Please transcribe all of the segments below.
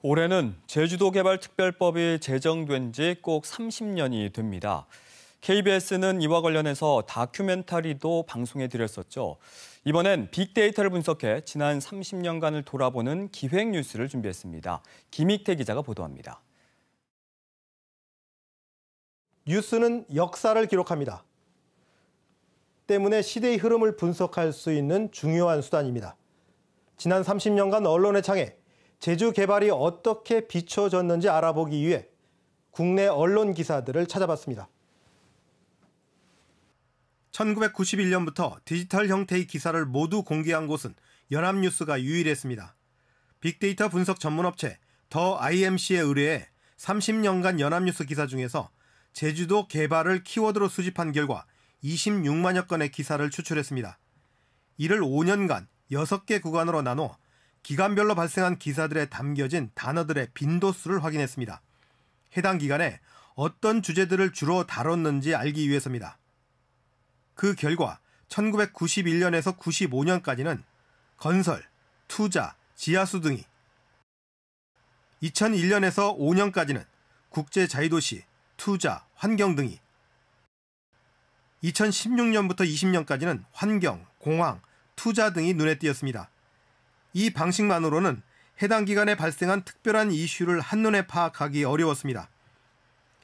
올해는 제주도개발특별법이 제정된 지 꼭 30년이 됩니다. KBS는 이와 관련해서 다큐멘터리도 방송해드렸었죠. 이번엔 빅데이터를 분석해 지난 30년간을 돌아보는 기획 뉴스를 준비했습니다. 김익태 기자가 보도합니다. 뉴스는 역사를 기록합니다. 때문에 시대의 흐름을 분석할 수 있는 중요한 수단입니다. 지난 30년간 언론의 창에 제주 개발이 어떻게 비춰졌는지 알아보기 위해 국내 언론 기사들을 찾아봤습니다. 1991년부터 디지털 형태의 기사를 모두 공개한 곳은 연합뉴스가 유일했습니다. 빅데이터 분석 전문업체 더 IMC에 의뢰해 30년간 연합뉴스 기사 중에서 제주도 개발을 키워드로 수집한 결과 26만여 건의 기사를 추출했습니다. 이를 5년간 6개 구간으로 나눠 기간별로 발생한 기사들에 담겨진 단어들의 빈도수를 확인했습니다. 해당 기간에 어떤 주제들을 주로 다뤘는지 알기 위해서입니다. 그 결과 1991년에서 95년까지는 건설, 투자, 지하수 등이, 2001년에서 5년까지는 국제 자유도시, 투자, 환경 등이, 2016년부터 20년까지는 환경, 공항, 투자 등이 눈에 띄었습니다. 이 방식만으로는 해당 기간에 발생한 특별한 이슈를 한눈에 파악하기 어려웠습니다.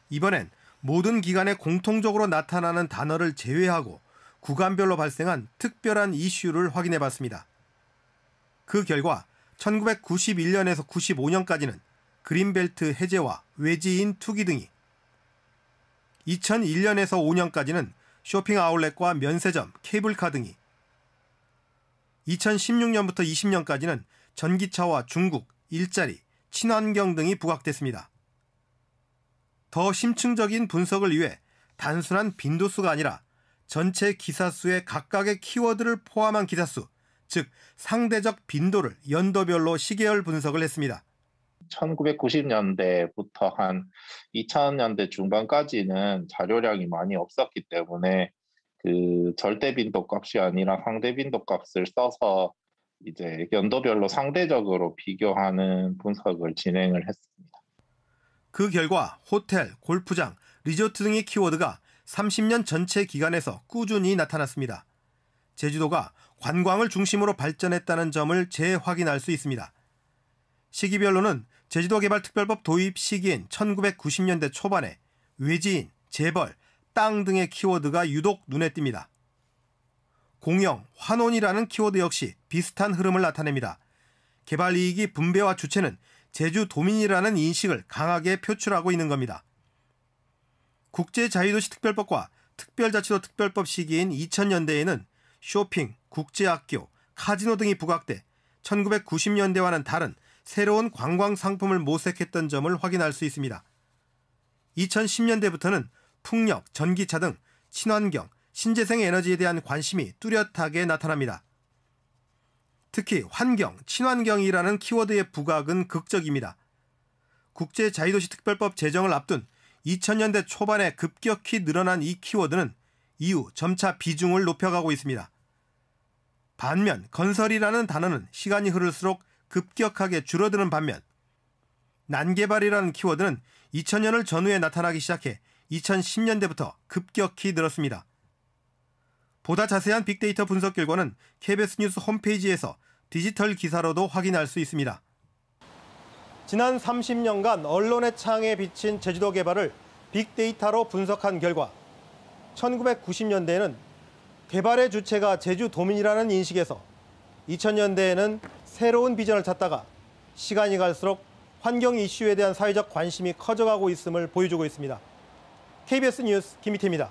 이번엔 모든 기간에 공통적으로 나타나는 단어를 제외하고 구간별로 발생한 특별한 이슈를 확인해 봤습니다. 그 결과 1991년에서 95년까지는 그린벨트 해제와 외지인 투기 등이, 2001년에서 5년까지는 쇼핑 아울렛과 면세점, 케이블카 등이, 2016년부터 20년까지는 전기차와 중국, 일자리, 친환경 등이 부각됐습니다. 더 심층적인 분석을 위해 단순한 빈도수가 아니라 전체 기사 수의 각각의 키워드를 포함한 기사 수, 즉 상대적 빈도를 연도별로 시계열 분석을 했습니다. 1990년대부터 한 2000년대 중반까지는 자료량이 많이 없었기 때문에 그 절대 빈도 값이 아니라 상대 빈도 값을 써서 이제 연도별로 상대적으로 비교하는 분석을 진행을 했습니다. 그 결과 호텔, 골프장, 리조트 등의 키워드가 30년 전체 기간에서 꾸준히 나타났습니다. 제주도가 관광을 중심으로 발전했다는 점을 재확인할 수 있습니다. 시기별로는 제주도개발특별법 도입 시기인 1990년대 초반에 외지인, 재벌, 땅 등의 키워드가 유독 눈에 띕니다. 공영, 환원이라는 키워드 역시 비슷한 흐름을 나타냅니다. 개발 이익이 분배와 주체는 제주도민이라는 인식을 강하게 표출하고 있는 겁니다. 국제자유도시특별법과 특별자치도 특별법 시기인 2000년대에는 쇼핑, 국제학교, 카지노 등이 부각돼 1990년대와는 다른 새로운 관광 상품을 모색했던 점을 확인할 수 있습니다. 2010년대부터는 풍력, 전기차 등 친환경, 신재생 에너지에 대한 관심이 뚜렷하게 나타납니다. 특히 환경, 친환경이라는 키워드의 부각은 극적입니다. 국제자유도시특별법 제정을 앞둔 2000년대 초반에 급격히 늘어난 이 키워드는 이후 점차 비중을 높여가고 있습니다. 반면 건설이라는 단어는 시간이 흐를수록 급격하게 줄어드는 반면 난개발이라는 키워드는 2000년을 전후에 나타나기 시작해 2010년대부터 급격히 늘었습니다. 보다 자세한 빅데이터 분석 결과는 KBS 뉴스 홈페이지에서 디지털 기사로도 확인할 수 있습니다. 지난 30년간 언론의 창에 비친 제주도 개발을 빅데이터로 분석한 결과 1990년대에는 개발의 주체가 제주도민이라는 인식에서 2000년대에는 새로운 비전을 찾다가 시간이 갈수록 환경 이슈에 대한 사회적 관심이 커져가고 있음을 보여주고 있습니다. KBS 뉴스 김희태입니다.